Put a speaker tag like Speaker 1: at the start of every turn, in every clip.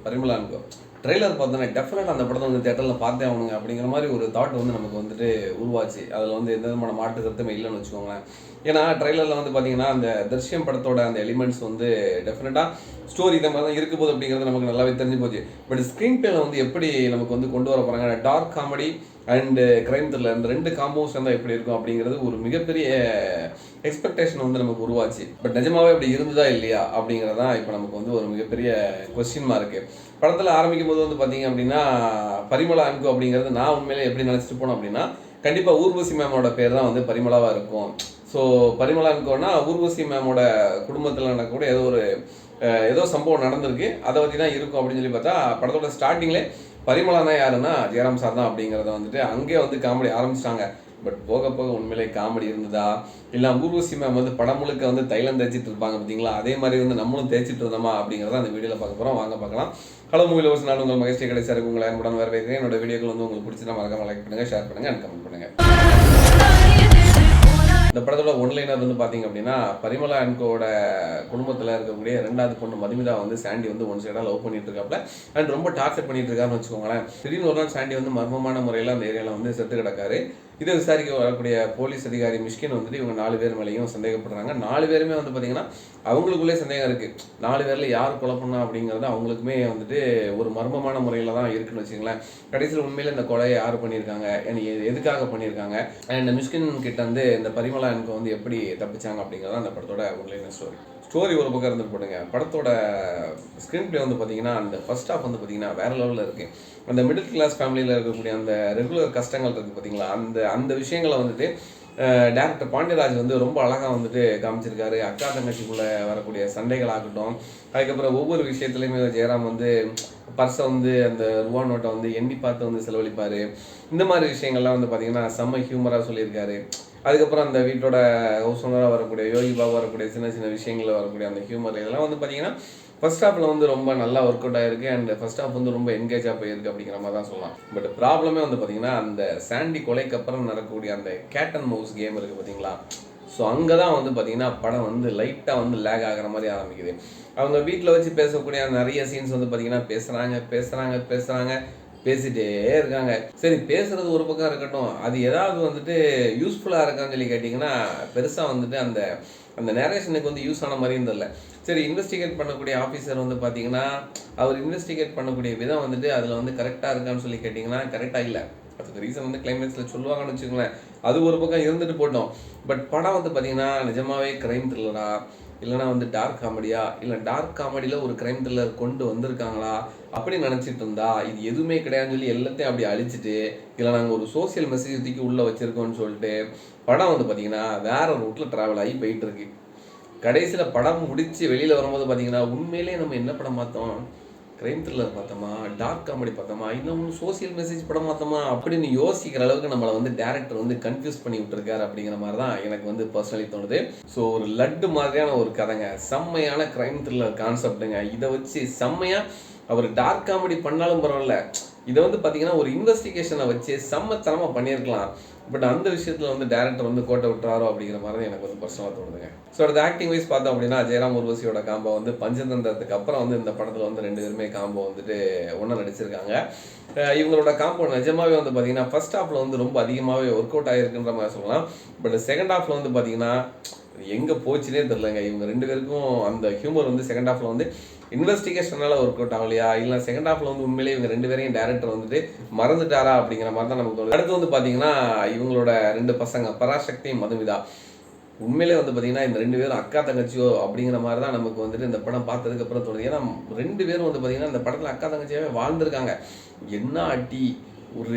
Speaker 1: Parimala and go trailer பார்த்தோன்னே டெஃபினட்டாக அந்த படத்தை வந்து தேட்டரில் பார்த்தே ஆகணுங்க அப்படிங்கிற மாதிரி ஒரு தாட் வந்து நமக்கு வந்துட்டு உருவாச்சு. அதில் வந்து எந்த விதமான மாற்று கருத்துமே இல்லைன்னு வச்சுக்கோங்களேன். ஏன்னா ட்ரெய்லரில் வந்து பார்த்தீங்கன்னா அந்த தர்ஷியம் படத்தோட அந்த எலிமெண்ட்ஸ் வந்து டெஃபினட்டாக ஸ்டோரி இந்த மாதிரி தான் இருக்க போகுது அப்படிங்கிறது நமக்கு நல்லாவே தெரிஞ்சு போச்சு. பட் ஸ்க்ரீன் பிளேல வந்து எப்படி நமக்கு வந்து கொண்டு வர போகிறாங்க, dark comedy and crime thriller இந்த 2 காம்போஸ் இருந்தால் எப்படி இருக்கும் அப்படிங்கிறது ஒரு மிகப்பெரிய எக்ஸ்பெக்டேஷன் வந்து நமக்கு உருவாச்சு. பட் நிஜமாவே அப்படி இருந்ததா இல்லையா அப்படிங்கிறதான் இப்போ நமக்கு வந்து ஒரு மிகப்பெரிய கொஸ்டின் மார்க்கு. படத்தில் ஆரம்பிக்கும் போது வந்து பார்த்தீங்க அப்படின்னா பரிமளா அண்ட் கோ அப்படிங்கிறது நான் உண்மையிலே எப்படி நினச்சிட்டு போனோம் அப்படின்னா கண்டிப்பாக ஊர்வசி மேமோட பேர் தான் வந்து பரிமளாவாக இருக்கும். ஸோ பரிமளா அண்ட் கோனா ஊர்வசி மேமோட குடும்பத்தில் நடக்கக்கூடிய ஏதோ சம்பவம் நடந்திருக்கு, அதை பற்றி தான் இருக்கும் அப்படின்னு சொல்லி பார்த்தா படத்தோட ஸ்டார்டிங்லே பரிமளானா யாருன்னா ஜெயராம் சார் தான் அப்படிங்கிறத வந்துட்டு அங்கே வந்து காமெடி ஆரம்பிச்சிட்டாங்க. பட் போக போக உண்மையிலே காமெடி இருந்ததா இல்லை ஊர்வசி மேம் வந்து படம் முழுக்க வந்து தைலம் தேய்ச்சிட்டு இருப்பாங்க பார்த்தீங்களா, அதே மாதிரி வந்து நம்மளும் தேய்ச்சிட்டு இருந்தோமா அப்படிங்கிறத அந்த வீடியோவில் பார்க்க போகிறோம். வாங்க பார்க்கலாம். ஹலோ மூவி லவர்ஸ், நான் உங்கள் மகேஷ் கடைசியாக உங்களை அன்புடன் வரவேற்கிறேன். என்னோட வீடியோக்கள் வந்து உங்களுக்கு பிடிச்சா மறக்காம லைக் பண்ணுங்கள், ஷேர் பண்ணுங்கள் அண்ட் கமெண்ட் பண்ணுங்கள். இந்த படத்தோட ஒன்லைனர் வந்து பார்த்தீங்க அப்படின்னா பரிமளா அண்ட் கோட குடும்பத்தில் இருக்கக்கூடிய 2வது பொண்ணு மதுமிதா வந்து சாண்டி வந்து ஒன் சைடாக லவ் பண்ணிட்டு இருக்காப்ல அண்ட் ரொம்ப டார்ச்சர் பண்ணிட்டு இருக்காருன்னு வச்சுக்கோங்களேன். திடீர்னு ஒரு நாள் சாண்டி வந்து மர்மமான முறையில் அந்த ஏரியாவில் வந்து செத்து கிடக்காரு. இதை விசாரிக்க வரக்கூடிய போலீஸ் அதிகாரி மிஷ்கின் வந்துட்டு இவங்க 4 பேர் மேலேயும் சந்தேகப்படுறாங்க. 4 பேருமே வந்து பார்த்தீங்கன்னா அவங்களுக்குள்ளே சந்தேகம் இருக்குது. 4 பேரில் யார் கொலை பண்ணா அப்படிங்கிறது அவங்களுக்குமே வந்துட்டு ஒரு மர்மமான முறையில் தான் இருக்குன்னு வச்சுங்களேன். கடைசியில் உண்மையில் இந்த கொலையை யார் பண்ணியிருக்காங்க, எதுக்காக பண்ணியிருக்காங்க அண்ட் மிஷ்கின் கிட்ட வந்து இந்த பரிமளா அண்ட் கோ வந்து எப்படி தப்பிச்சாங்க அப்படிங்கிறத அந்த படத்தோட ஒன்லைன் ஸ்டோரி ஒரு பக்கம் இருந்துட்டு போடுங்க. படத்தோட ஸ்க்ரீன் பிளே வந்து பார்த்தீங்கன்னா அந்த ஃபர்ஸ்ட் ஹாஃப் வந்து பார்த்தீங்கன்னா வேற லெவலில் இருக்குது. அந்த மிடில் கிளாஸ் ஃபேமிலியில் இருக்கக்கூடிய அந்த ரெகுலர் கஷ்டங்கள் இருக்குது பார்த்தீங்களா, அந்த விஷயங்களை வந்துட்டு டேரக்டர் பாண்டியராஜ் வந்து ரொம்ப அழகாக வந்துட்டு காமிச்சிருக்காரு. அக்கா தங்கச்சிக்குள்ளே வரக்கூடிய சண்டைகள் ஆகட்டும், அதுக்கப்புறம் ஒவ்வொரு விஷயத்துலையுமே ஜெயராம் வந்து பர்ஸை வந்து அந்த ரூபா நோட்டை வந்து எண்ணி பார்த்து வந்து செலவழிப்பார். இந்த மாதிரி விஷயங்கள்லாம் வந்து பார்த்திங்கன்னா செம்ம ஹியூமராக சொல்லியிருக்காரு. அதுக்கப்புறம் அந்த வீட்டோட ஹவுஸ் ஓனராக வரக்கூடிய யோகி பாபா வரக்கூடிய சின்ன சின்ன விஷயங்களில் வரக்கூடிய அந்த ஹியூமர் இதெல்லாம் வந்து பார்த்திங்கன்னா ஃபர்ஸ்ட் ஹாஃபில் வந்து ரொம்ப நல்லா ஒர்க் அவுட் ஆகிருக்கு அண்ட் ஃபர்ஸ்ட் ஹாஃப் வந்து ரொம்ப என்கேஜாக போயிருக்கு அப்படிங்கிற மாதிரி தான் சொல்லலாம். பட் ப்ராப்ளமே வந்து பார்த்திங்கன்னா அந்த சாண்டி கொலைக்கு அப்புறம் நடக்கக்கூடிய அந்த கேட் அண்ட் மவுஸ் கேம் இருக்குது பார்த்தீங்களா, ஸோ அங்கே தான் வந்து பார்த்திங்கன்னா படம் வந்து லைட்டாக வந்து லேக் ஆகிற மாதிரி ஆரம்பிக்குது. அவங்க வீட்டில் வச்சு பேசக்கூடிய நிறைய சீன்ஸ் வந்து பார்த்திங்கன்னா பேசுகிறாங்க பேசிகிட்டே இருக்காங்க. சரி, பேசுகிறது ஒரு பக்கம் இருக்கட்டும், அது ஏதாவது வந்துட்டு யூஸ்ஃபுல்லாக இருக்கான்னு சொல்லி கேட்டிங்கன்னா பெருசாக வந்துட்டு அந்த நேரேஷனுக்கு வந்து யூஸ் ஆன மாதிரியும் தெரியல. சரி, இன்வெஸ்டிகேட் பண்ணக்கூடிய ஆஃபீஸர் வந்து பார்த்தீங்கன்னா அவர் இன்வெஸ்டிகேட் பண்ணக்கூடிய விதம் வந்துட்டு அதில் வந்து கரெக்டாக இருக்கான்னு சொல்லி கேட்டிங்கன்னா கரெக்டாக இல்லை. அதுக்கு ரீசன் வந்து கிளைமேக்ஸில் சொல்லுவாங்கன்னு வச்சுக்கோங்களேன், அது ஒரு பக்கம் இருந்துட்டு போட்டோம். பட் படம் வந்து பார்த்திங்கன்னா நிஜமாவே கிரைம் த்ரில்லரா இல்லைனா வந்து டார்க் காமெடியா, இல்லை டார்க் காமெடியில் ஒரு கிரைம் த்ரில்லர் கொண்டு வந்திருக்காங்களா அப்படி நினச்சிட்டு இருந்தா இது எதுவுமே கிடையாதுன்னு சொல்லி எல்லாத்தையும் அப்படி அழிச்சிட்டு இல்லை நாங்கள் ஒரு சோசியல் மெசேஜ் தூக்கி உள்ளே வச்சுருக்கோம்னு சொல்லிட்டு படம் வந்து பார்த்திங்கன்னா வேறு ரூட்டில் ட்ராவல் ஆகி போயிட்டு இருக்கு. கடைசியில் படம் முடித்து வெளியில் வரும்போது பார்த்திங்கன்னா உண்மையிலே நம்ம என்ன படம் பார்த்தோம், கிரைம் த்ரில்லர் பார்த்தோமா, டார்க் காமெடி பார்த்தோமா, இன்னும் சோசியல் மெசேஜ் படம் பார்த்தோமா அப்படின்னு யோசிக்கிற அளவுக்கு நம்மளை வந்து டேரக்டர் வந்து கன்ஃபியூஸ் பண்ணி விட்டுருக்காரு அப்படிங்கிற மாதிரி தான் எனக்கு வந்து பர்சனலி தோணுது. ஸோ ஒரு லட்டு மாதிரியான ஒரு கதைங்க, செம்மையான கிரைம் த்ரில்லர் கான்செப்டுங்க. இதை வச்சு செம்மையாக அவர் டார்க் காமெடி பண்ணாலும் பரவாயில்ல, இதை வந்து பார்த்தீங்கன்னா ஒரு இன்வெஸ்டிகேஷனை வச்சு செம்மத்தனமாக பண்ணியிருக்கலாம். பட் அந்த விஷயத்தில் வந்து டேரக்டர் வந்து கோட்டை விட்டுறாரோ அப்படிங்கிற மாதிரி தான் எனக்கு வந்து பர்சனலாக தோணுதுங்க. ஸோ அடுத்த ஆக்டிங் வைஸ் பார்த்தோம் அப்படின்னா ஜெயராம் ஊர்வசியோட காம்போ வந்து பஞ்சதந்திரத்துக்கு அப்புறம் வந்து இந்த படத்தில் வந்து 2 பேருமே காம்போ வந்துட்டு ஒன்றா நடிச்சிருக்காங்க. இவங்களோட காம்போ நிஜமாவே வந்து பார்த்தீங்கன்னா ஃபர்ஸ்ட் ஹாஃபில் வந்து ரொம்ப அதிகமாகவே ஒர்க் அவுட் ஆகிருக்குன்ற மாதிரி சொல்லலாம். பட் செகண்ட் ஹாஃபில் வந்து பார்த்தீங்கன்னா எங்கே போச்சுனே தெரிலங்க. இவங்க 2 பேருக்கும் அந்த ஹியூமர் வந்து செகண்ட் ஹாஃபில் வந்து இன்வெஸ்டிகேஷனால ஒர்க் அவுட் ஆகலையா இல்லை செகண்ட் ஹாஃபில் வந்து உண்மையிலே இவங்க 2 பேரையும் டேரக்டர் வந்துட்டு மறந்துட்டாரா அப்படிங்கிற மாதிரி தான் நமக்கு தோணுது. அடுத்து வந்து பார்த்தீங்கன்னா இவங்களோட 2 பசங்க பராசக்தியும் மதுமிதா உண்மையிலே வந்து பார்த்தீங்கன்னா இந்த 2 பேரும் அக்கா தங்கச்சியோ அப்படிங்கிற மாதிரி தான் நமக்கு வந்துட்டு இந்த படம் பார்த்ததுக்கப்புறம் தோணுது. ஏன்னா 2 பேரும் வந்து பார்த்தீங்கன்னா இந்த படத்தில் அக்கா தங்கச்சியாவே வாழ்ந்திருக்காங்க. என்ன அடி, ஒரு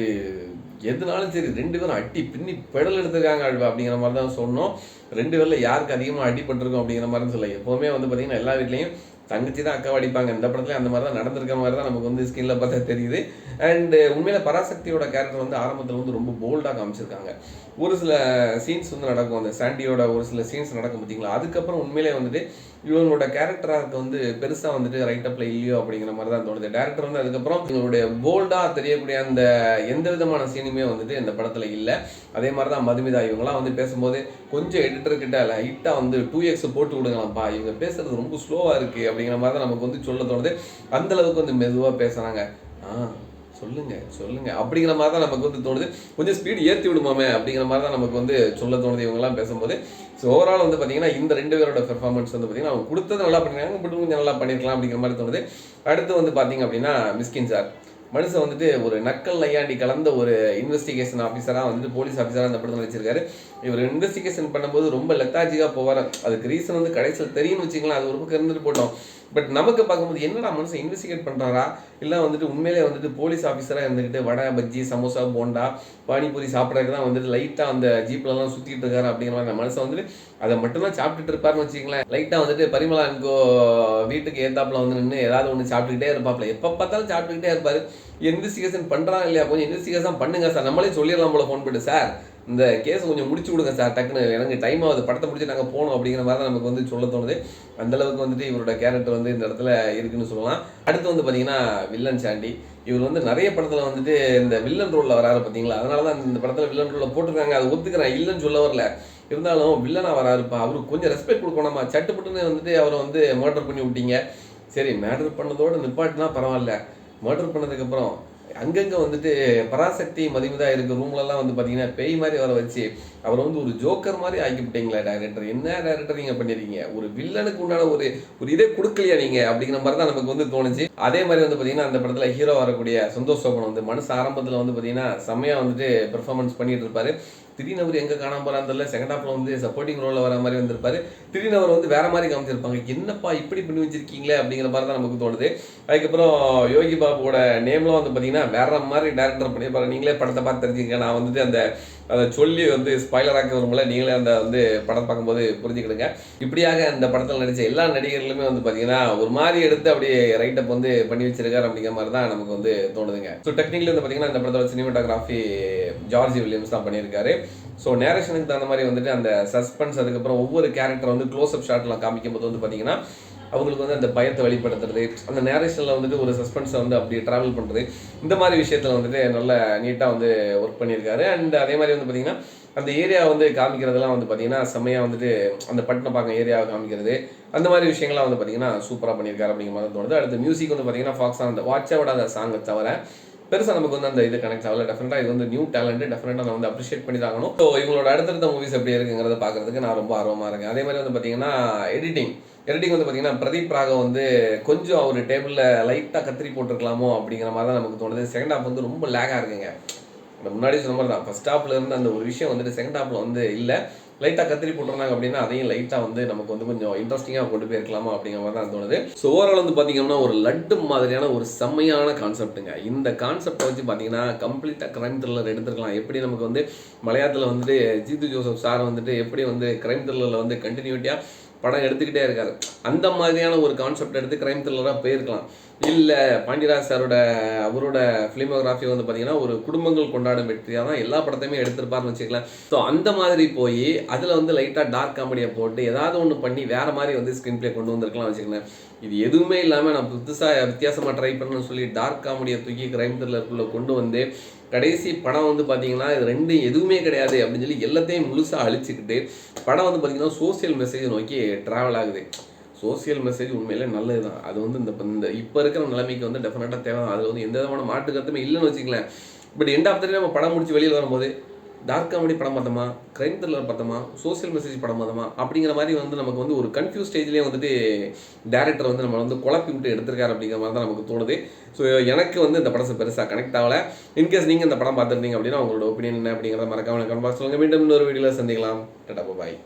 Speaker 1: எதுனாலும் சரி 2 பேரும் அடி பின்னி பெடல் எடுத்துருக்காங்க அப்படிங்கிற மாதிரி தான் சொன்னோம். 2 பேரில் யாருக்கு அதிகமாக அடிபட்டிருக்கும் அப்படிங்கிற மாதிரி சொல்ல. எப்போவுமே வந்து பார்த்தீங்கன்னா எல்லா வீட்லேயும் தங்கச்சி தான் அக்காவை அடிப்பாங்க. இந்த படத்துல அந்த மாதிரி தான் நடந்திருக்க மாதிரி தான் நமக்கு வந்து ஸ்கிரீனில் பார்த்தா தெரியுது. அண்ட் உண்மையில பராசக்தியோட கேரக்டர் வந்து ஆரம்பத்தில் வந்து ரொம்ப போல்டாக காமிச்சிருக்காங்க. ஒரு சில சீன்ஸ் வந்து நடக்கும், அந்த சாண்டியோட ஒரு சில சீன்ஸ் நடக்கும் பார்த்தீங்களா, அதுக்கப்புறம் உண்மையிலே வந்துட்டு இவங்களோட கேரக்டராக வந்து பெருசாக வந்துட்டு ரைட்டப்பில் இல்லையோ அப்படிங்கிற மாதிரி தான் தோணுது. டேரக்டர் வந்து அதுக்கப்புறம் இவங்களுடைய போல்டாக தெரியக்கூடிய அந்த எந்த விதமான சீனுமே வந்துட்டு இந்த படத்தில் இல்லை. அதே மாதிரி தான் மதுமிதா இவங்களாம் வந்து பேசும்போது கொஞ்சம் எடிட்டர்கிட்ட லைட்டாக வந்து 2x போட்டு விடுங்களாம்ப்பா, இவங்க பேசுறது ரொம்ப ஸ்லோவாக இருக்குது அப்படிங்கிற மாதிரி தான் நமக்கு வந்து சொல்ல தோணுது. அந்தளவுக்கு வந்து மெதுவாக பேசுகிறாங்க. சொல்லுங்க சொல்லுங்க அப்படிங்கிற மாதிரி தான் நமக்கு வந்து தோணுது. கொஞ்சம் ஸ்பீடு ஏற்றி விடுமாமே அப்படிங்கிற மாதிரி தான் நமக்கு வந்து சொல்ல தோணுது இவங்கெல்லாம் பேசும்போது. ஸோ ஓவரால் வந்து பார்த்தீங்கன்னா இந்த 2 பேரோட பெர்ஃபார்மன்ஸ் வந்து பார்த்தீங்கன்னா அவங்க கொடுத்தது நல்லா பண்ணிருக்காங்க, பட் கொஞ்சம் நல்லா பண்ணியிருக்கலாம் அப்படிங்கிற மாதிரி தோணுது. அடுத்து வந்து பார்த்தீங்க அப்படின்னா மிஸ்கின் சார் மனுஷன் வந்துட்டு ஒரு நக்கல் நையாண்டி கலந்த ஒரு இன்வெஸ்டிகேஷன் ஆஃபீஸராக வந்துட்டு போலீஸ் ஆஃபீஸராக அந்த படத்தில் வச்சிருக்காரு. இவர் இன்வெஸ்டிகேஷன் பண்ணும்போது ரொம்ப லெத்தாஜிக்காக போவார். அதுக்கு ரீசன் வந்து கடைசியில் தெரியும்னு வச்சுக்கலாம், அது ஒரு பக்கம் இருந்துட்டு போட்டோம். பட் நமக்கு பார்க்கும்போது என்னடா மனுஷன் இன்வெஸ்டிகேட் பண்ணுறாரா இல்லை வந்துட்டு உண்மையிலே வந்துட்டு போலீஸ் ஆஃபீஸராக இருந்துக்கிட்டு வடை பஜ்ஜி சமோசா போண்டா பானிபூரி சாப்பிட்றதுக்கு தான் வந்துட்டு லைட்டாக அந்த ஜீப்லலாம் சுற்றிட்டு இருக்காரு அப்படிங்கிற மாதிரி மனுஷன் வந்துட்டு அதை மட்டும்தான் சாப்பிட்டுட்டு இருப்பாருன்னு வச்சுங்களேன். லைட்டாக வந்துட்டு பரிமளா அன்கோ வீட்டுக்கு ஏத்தாப்புல வந்து நின்று ஏதாவது ஒன்று சாப்பிட்டுக்கிட்டே இருப்பாப்புல, எப்போ பார்த்தாலும் சாப்பிட்டுக்கிட்டே இருப்பார். இன்வெஸ்டிகேஷன் பண்ணுறாங்க இல்லையா, கொஞ்சம் இன்வெஸ்டிகேஷன் பண்ணுங்க சார், நம்மளே சொல்லிடலாம் போல ஃபோன் பண்ணிட்டு, சார் இந்த கேஸை கொஞ்சம் முடிச்சு கொடுங்க சார் டக்குன்னு, எனக்கு டைம் ஆகுது, படத்தை முடிச்சு நாங்கள் போகணும் அப்படிங்கிற மாதிரி தான் நமக்கு வந்து சொல்ல தோணுது. அந்தளவுக்கு வந்துட்டு இவரோட கேரக்டர் வந்து இந்த இடத்துல இருக்குன்னு சொல்லலாம். அடுத்து வந்து பார்த்தீங்கன்னா வில்லன் சாண்டி. இவர் வந்து நிறைய படத்தில் வந்துட்டு இந்த வில்லன் ரோலில் வராரு பார்த்தீங்களா, அதனால தான் இந்த படத்தில் வில்லன் ரோலில் போட்டிருக்காங்க. அதை ஒத்துக்கிறேன், இல்லைன்னு சொல்ல வரல. இருந்தாலும் வில்லனாக வராருப்பா, அவருக்கு கொஞ்சம் ரெஸ்பெக்ட் கொடுக்கணுமா. சட்டுப்பட்டுன்னு வந்துட்டு அவரை வந்து மர்டர் பண்ணி விட்டீங்க. சரி, மர்டர் பண்ணதோடு நிப்பாட்டினா பரவாயில்ல, மர்டர் பண்ணதுக்கப்புறம் அங்கங்கே வந்துட்டு பராசக்தி மதிமுதா இருக்க ரூம்லலாம் வந்து பார்த்தீங்கன்னா பேய் மாதிரி வர வச்சு அவரை வந்து ஒரு ஜோக்கர் மாதிரி ஆக்கிவிட்டீங்களா டைரக்டர். என்ன டைரக்டர் நீங்கள் பண்ணிருக்கீங்க, ஒரு வில்லனுக்கு உண்டான ஒரு இதே கொடுக்கலையா நீங்கள் அப்படிங்கிற மாதிரி தான் நமக்கு வந்து தோணுச்சு. அதே மாதிரி வந்து பார்த்தீங்கன்னா அந்த படத்தில் ஹீரோ வரக்கூடிய சந்தோஷ் சோபன் வந்து மனசு ஆரம்பத்தில் வந்து பார்த்தீங்கன்னா செம்மையாக வந்துட்டு பெர்ஃபார்மன்ஸ் பண்ணிட்டு இருப்பாரு. திடீர்னு அவர் எங்கே காணாம போகிறான்னு தெரியல, செகண்ட் ஹாஃபில் வந்து சப்போர்ட்டிங் ரோலில் வர மாதிரி வந்திருப்பாரு. திடீர்னு அவர் வந்து வேற மாதிரி காமிச்சிருப்பாங்க, என்னப்பா இப்படி பண்ணி வச்சிருக்கீங்களே அப்படிங்கிற மாதிரி தான் நமக்கு தோணுது. அதுக்கப்புறம் யோகி பாபுவோட நேம்லாம் வந்து பார்த்தீங்கன்னா வேற மாதிரி டேரக்டர் பண்ணியிருப்பாரு. நீங்களே படத்தை பார்த்து தெரிஞ்சுங்க, நான் வந்துட்டு அதை சொல்லி வந்து ஸ்பாய்லராக்க வரும்போல நீங்களே அந்த வந்து படம் பார்க்கும்போது புரிஞ்சுக்கிடுங்க. இப்படியாக அந்த படத்தில் நடித்த எல்லா நடிகர்களுமே வந்து பார்த்தீங்கன்னா ஒரு மாதிரி எடுத்து அப்படியே ரைட்டப் வந்து பண்ணி வச்சிருக்காரு அப்படிங்கிற மாதிரி தான் நமக்கு வந்து தோணுதுங்க. ஸோ டெக்னிக்கலி வந்து பார்த்தீங்கன்னா இந்த படத்தோட சினிமாட்டோகிராஃபி ஜார்ஜ் வில்லியம்ஸ் தான் பண்ணியிருக்காரு. ஸோ நேரேஷனுக்கு தகுந்த மாதிரி வந்துட்டு அந்த சஸ்பென்ஸ், அதுக்கப்புறம் ஒவ்வொரு கேரக்டர் வந்து க்ளோஸ் அப் ஷாட்லாம் காமிக்கும் போது வந்து பார்த்தீங்கன்னா அவங்களுக்கு வந்து அந்த பயத்தை வெளிப்படுத்துறது, அந்த நேரேஷனில் வந்துட்டு ஒரு சஸ்பென்ஸை வந்து அப்படி ட்ராவல் பண்ணுறது, இந்த மாதிரி விஷயத்தில் வந்துட்டு நல்ல நீட்டாக வந்து ஒர்க் பண்ணியிருக்காரு. அண்ட் அதே மாதிரி வந்து பார்த்திங்கன்னா அந்த ஏரியா வந்து காமிக்கிறதுலாம் வந்து பார்த்திங்கன்னா செம்மையாக வந்துட்டு அந்த பட்டினப்பாக்கம் ஏரியாவை காமிக்கிறது, அந்த மாதிரி விஷயங்கள்லாம் வந்து பார்த்திங்கன்னா சூப்பராக பண்ணியிருக்காரு அப்படிங்கிற மாதிரி தோணுது. அடுத்து மியூசிக் வந்து பார்த்திங்கன்னா ஃபாக்ஸ் அந்த வாட்சை விட அந்த சாங்கை தவிர பெருசாக நமக்கு வந்து அந்த இது கனெக்ட் ஆகல. டெஃபினட்டாக இது வந்து நியூ டேலண்ட், டெஃபினட்டாக நான் வந்து அப்ரிஷியேட் பண்ணி தாங்கணும். ஸோ இவங்களோட அடுத்தடுத்த மூவிஸ் எப்படி இருக்குங்கிறத பார்க்கறதுக்கு நான் ரொம்ப ஆர்வமாக இருக்கேன். அதே மாதிரி வந்து பார்த்திங்கன்னா எடிட்டிங் வந்து பார்த்தீங்கன்னா பிரதீப் ராகவ் வந்து கொஞ்சம் ஒரு டேபிளில் லைட்டாக கத்திரி போட்டிருக்கலாமோ அப்படிங்கிற மாதிரி தான் நமக்கு தோணுது. செகண்ட் ஹாஃப் வந்து ரொம்ப லேகாக இருக்குங்க. முன்னாடி சொன்ன மாதிரி தான் ஃபர்ஸ்ட் ஹாஃப்ல இருந்து அந்த ஒரு விஷயம் வந்துட்டு செகண்ட் ஹாஃப்ல வந்து இல்லை, லைட்டாக கத்திரி போட்டுருந்தாங்க அப்படின்னா அதையும் லைட்டாக வந்து நமக்கு வந்து கொஞ்சம் இன்ட்ரெஸ்டிங்காக கொண்டு போயிருக்கலாமா அப்படிங்கிற மாதிரி தான் தோணுது. ஸோ ஓவரால் வந்து பார்த்தீங்கன்னா ஒரு லட்டு மாதிரியான ஒரு செம்மையான கான்செப்ட்டுங்க. இந்த கான்செப்டை வச்சு பார்த்தீங்கன்னா கம்ப்ளீட்டாக கிரைம் த்ரில்லர் எடுத்துருக்கலாம். எப்படி நமக்கு வந்து மலையாளத்தில் வந்துட்டு ஜீது ஜோசப் சார் வந்துட்டு எப்படி வந்து கிரைம் த்ரில்லரில் வந்து கண்டினியூட்டியாக படம் எடுத்துக்கிட்டே இருக்காரு, அந்த மாதிரியான ஒரு கான்செப்ட் எடுத்து கிரைம் த்ரில்லராக போயிருக்கலாம். இல்லை பாண்டியராஜ் சாரோட அவரோட ஃபிலிமோகிராஃபி வந்து பார்த்தீங்கன்னா ஒரு குடும்பங்கள் கொண்டாடும் வெற்றியாக தான் எல்லா படத்தையுமே எடுத்திருப்பாருன்னு வச்சுக்கலாம். ஸோ அந்த மாதிரி போய் அதில் வந்து லைட்டாக டார்க் காமெடியை போட்டு ஏதாவது ஒன்று பண்ணி வேறு மாதிரி வந்து ஸ்க்ரீன் பிளே கொண்டு வந்திருக்கலாம் வச்சுக்கலாம். இது எதுவுமே இல்லாமல் நான் புதுசாக வித்தியாசமாக ட்ரை பண்ணணும்னு சொல்லி டார்க் காமெடியை தூக்கி கிரைம் த்ரில்லருக்குள்ளே கொண்டு வந்து கடைசி படம் வந்து பார்த்தீங்கன்னா இது ரெண்டும் எதுவுமே கிடையாது அப்படின்னு சொல்லி எல்லாத்தையும் முழுசாக அழிச்சிக்கிட்டு படம் வந்து பார்த்தீங்கன்னா சோசியல் மெசேஜ் நோக்கி ட்ராவல் ஆகுது. சோசியல் மெசேஜ் உண்மையிலே நல்லது தான், அது வந்து இந்த இப்போ இருக்கிற நிலைமைக்கு வந்து டெஃபினட்டாக தேவை தான். அதில் வந்து எந்த விதமான மாட்டு கருத்துமே இல்லைன்னு வச்சுக்கலாம். பட் எண்ட் ஆஃப் த டே நம்ம படம் முடிச்சு வெளியில் வரும்போது டார்க் காமெடி படம் பார்த்தோமா, கிரைம் த்ரில்லர் பார்த்தோமா, சோசியல் மெசேஜ் படம் பார்த்தோமா அப்படிங்கிற மாதிரி வந்து நமக்கு வந்து ஒரு கன்ஃபியூஸ் ஸ்டேஜ்லேயே வந்துட்டு டேரக்டர் வந்து நம்ம வந்து குழப்பி விட்டு எடுத்திருக்காரு அப்படிங்கிற மாதிரி தான் நமக்கு தோணுது. ஸோ எனக்கு வந்து இந்த படத்தை பெருசாக கனெக்ட் ஆகலை. இன்கேஸ் நீங்கள் இந்த படம் பார்த்துருந்தீங்க அப்படின்னா உங்களோட ஒப்பீனியன் என்ன அப்படிங்கிறத மறக்காம கமெண்ட் பாக்ஸ் சொல்லுங்கள். மீண்டும் இன்னொரு வீடியோவில் சந்திக்கலாம். டாடா பாய்.